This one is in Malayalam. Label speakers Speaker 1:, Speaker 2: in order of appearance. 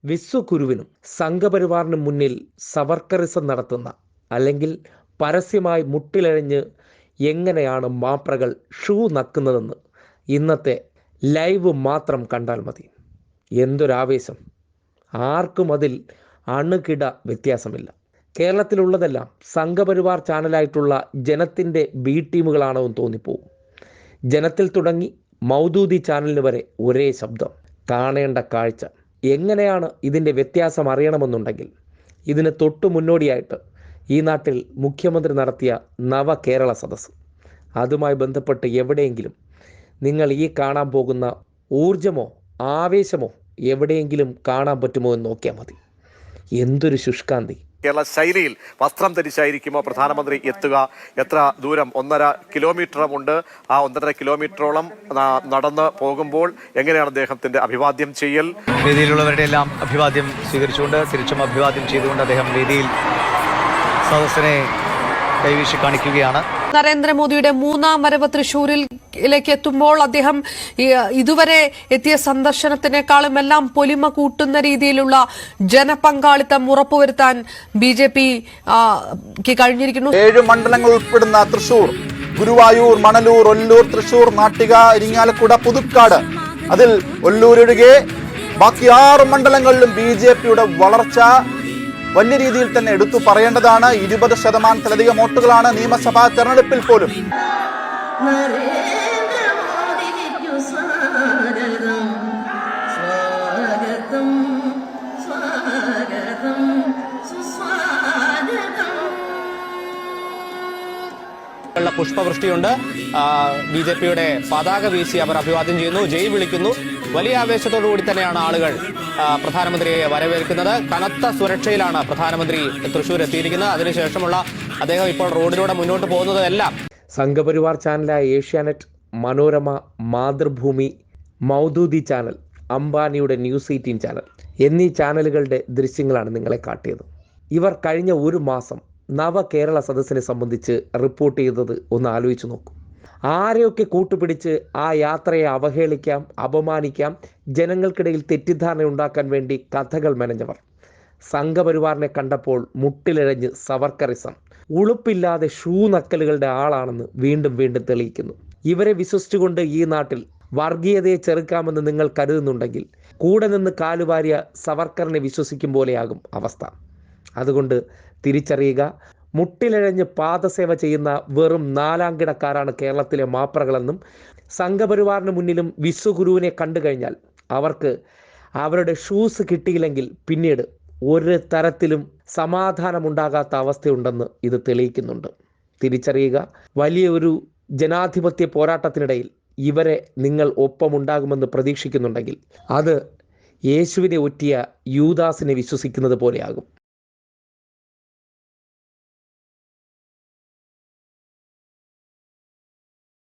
Speaker 1: വിശ്വഗുരുവിനും സംഘപരിവാറിനും മുന്നിൽ സവർക്കറിസം നടത്തുന്ന അല്ലെങ്കിൽ പരസ്യമായി മുട്ടിലഴഞ്ഞ് എങ്ങനെയാണ് മാപ്രകൾ ഷൂ നക്കുന്നതെന്ന് ഇന്നത്തെ ലൈവ് മാത്രം കണ്ടാൽ മതി. എന്തൊരാവേശം! ആർക്കും അതിൽ അണുകിട വ്യത്യാസമില്ല. കേരളത്തിലുള്ളതെല്ലാം സംഘപരിവാർ ചാനലായിട്ടുള്ള ജനത്തിൻ്റെ ബി ടീമുകളാണോ എന്ന് തോന്നിപ്പോവും. ജനത്തിൽ തുടങ്ങി മൗദൂദി ചാനലിന് വരെ ഒരേ ശബ്ദം. കാണേണ്ട കാഴ്ച. എങ്ങനെയാണ് ഇതിൻ്റെ വ്യത്യാസം അറിയണമെന്നുണ്ടെങ്കിൽ ഇതിന് തൊട്ടു മുന്നോടിയായിട്ട് ഈ നാട്ടിൽ മുഖ്യമന്ത്രി നടത്തിയ നവകേരള സദസ്സ്, അതുമായി ബന്ധപ്പെട്ട് എവിടെയെങ്കിലും നിങ്ങൾ ഈ കാണാൻ പോകുന്ന ഊർജമോ ആവേശമോ എവിടെയെങ്കിലും കാണാൻ പറ്റുമോ എന്ന് നോക്കിയാൽ മതി. എന്തൊരു ശുഷ്കാന്തി!
Speaker 2: കേരള ശൈലിയിൽ വസ്ത്രം ധരിച്ചായിരിക്കുമോ പ്രധാനമന്ത്രി എത്തുക? എത്ര ദൂരം? 1.5 കിലോമീറ്ററുമുണ്ട്. ആ 1.5 കിലോമീറ്ററോളം നടന്ന് പോകുമ്പോൾ എങ്ങനെയാണ് അദ്ദേഹത്തിന്റെ അഭിവാദ്യം ചെയ്യൽ?
Speaker 3: വേദിയിലുള്ളവരുടെ എല്ലാം അഭിവാദ്യം സ്വീകരിച്ചുകൊണ്ട് തിരിച്ചും അഭിവാദ്യം ചെയ്തുകൊണ്ട് അദ്ദേഹം വേദിയിൽ സദസ്സിനെ കൈവീശി കാണിക്കുകയാണ്.
Speaker 4: നരേന്ദ്രമോദിയുടെ 3ാം വരവ് തൃശൂരിലേക്ക് എത്തുമ്പോൾ അദ്ദേഹം ഇതുവരെ എത്തിയ സന്ദർശനത്തിനേക്കാളും എല്ലാം പൊലിമ കൂട്ടുന്ന രീതിയിലുള്ള ജനപങ്കാളിത്തം ഉറപ്പുവരുത്താൻ ബിജെപിക്ക് കഴിഞ്ഞിരിക്കുന്നു.
Speaker 5: 7 മണ്ഡലങ്ങൾ ഉൾപ്പെടുന്ന തൃശൂർ, ഗുരുവായൂർ, മണലൂർ, ഒല്ലൂർ, തൃശൂർ, നാട്ടിക, ഇരിങ്ങാലക്കുട, പുതുക്കാട്, അതിൽ ഒല്ലൂരൊഴികെ ബാക്കി 6 മണ്ഡലങ്ങളിലും ബിജെപിയുടെ വളർച്ച വലിയ രീതിയിൽ തന്നെ എടുത്തു പറയേണ്ടതാണ്. 20%-ലധികം വോട്ടുകളാണ് നിയമസഭാ തെരഞ്ഞെടുപ്പിൽ പോലും.
Speaker 6: പുഷ്പവൃഷ്ടിയുണ്ട്. ബിജെപിയുടെ പതാക വീശി അവർ അഭിവാദ്യം ചെയ്യുന്നു, ജയ് വിളിക്കുന്നു. വലിയ ആവേശത്തോടുകൂടി തന്നെയാണ് ആളുകൾ പ്രധാനമന്ത്രിയെ വരവേൽക്കുന്നത്. കനത്ത സുരക്ഷയിലാണ് പ്രധാനമന്ത്രി തൃശൂർ എത്തിയിരിക്കുന്നത്. അതിനുശേഷമുള്ള അദ്ദേഹം ഇപ്പോൾ റോഡിലൂടെ മുന്നോട്ട് പോകുന്നതെല്ലാം
Speaker 1: സംഘപരിവാർ ചാനലായ ഏഷ്യാനെറ്റ്, മനോരമ, മാതൃഭൂമി, മൗദൂദി ചാനൽ, അംബാനിയുടെ ന്യൂസ് 18 ചാനൽ എന്നീ ചാനലുകളുടെ ദൃശ്യങ്ങളാണ് നിങ്ങളെ കാട്ടിയത്. ഇവർ കഴിഞ്ഞ ഒരു മാസം നവകേരള സദസ്സിനെ സംബന്ധിച്ച് റിപ്പോർട്ട് ചെയ്തത് ഒന്ന് ആലോചിച്ച് നോക്കൂ. ആരെയൊക്കെ കൂട്ടുപിടിച്ച് ആ യാത്രയെ അവഹേളിക്കാം, അപമാനിക്കാം, ജനങ്ങൾക്കിടയിൽ തെറ്റിദ്ധാരണ ഉണ്ടാക്കാൻ വേണ്ടി കഥകൾ മെനഞ്ഞവർ. സംഘപരിവാറിനെ കണ്ടപ്പോൾ മുട്ടിലിഴഞ്ഞ് സവർക്കറിസം, ഉളുപ്പില്ലാതെ ഷൂ നക്കലുകളുടെ ആളാണെന്ന് വീണ്ടും വീണ്ടും തെളിയിക്കുന്നു. ഇവരെ വിശ്വസിച്ചുകൊണ്ട് ഈ നാട്ടിൽ വർഗീയതയെ ചെറുക്കാമെന്ന് നിങ്ങൾ കരുതുന്നുണ്ടെങ്കിൽ കൂടെ നിന്ന് കാലുവാരിയ സവർക്കറിനെ വിശ്വസിക്കും പോലെയാകും അവസ്ഥ. അതുകൊണ്ട് തിരിച്ചറിയുക, മുട്ടിലിഴഞ്ഞ് പാദസേവ ചെയ്യുന്ന വെറും 4ാം കിടക്കാരാണ് കേരളത്തിലെ മാപ്രകളെന്നും സംഘപരിവാറിന് മുന്നിലും വിശ്വഗുരുവിനെ കണ്ടു കഴിഞ്ഞാൽ അവർക്ക് അവരുടെ ഷൂസ് കിട്ടിയില്ലെങ്കിൽ പിന്നീട് ഒരു തരത്തിലും സമാധാനമുണ്ടാകാത്ത അവസ്ഥയുണ്ടെന്ന് ഇത് തെളിയിക്കുന്നുണ്ട്. തിരിച്ചറിയുക, വലിയൊരു ജനാധിപത്യ പോരാട്ടത്തിനിടയിൽ ഇവരെ നിങ്ങൾ ഒപ്പമുണ്ടാകുമെന്ന് പ്രതീക്ഷിക്കുന്നുണ്ടെങ്കിൽ അത് യേശുവിനെ ഒറ്റിയ യൂദാസിനെ വിശ്വസിക്കുന്നത് പോലെയാകും.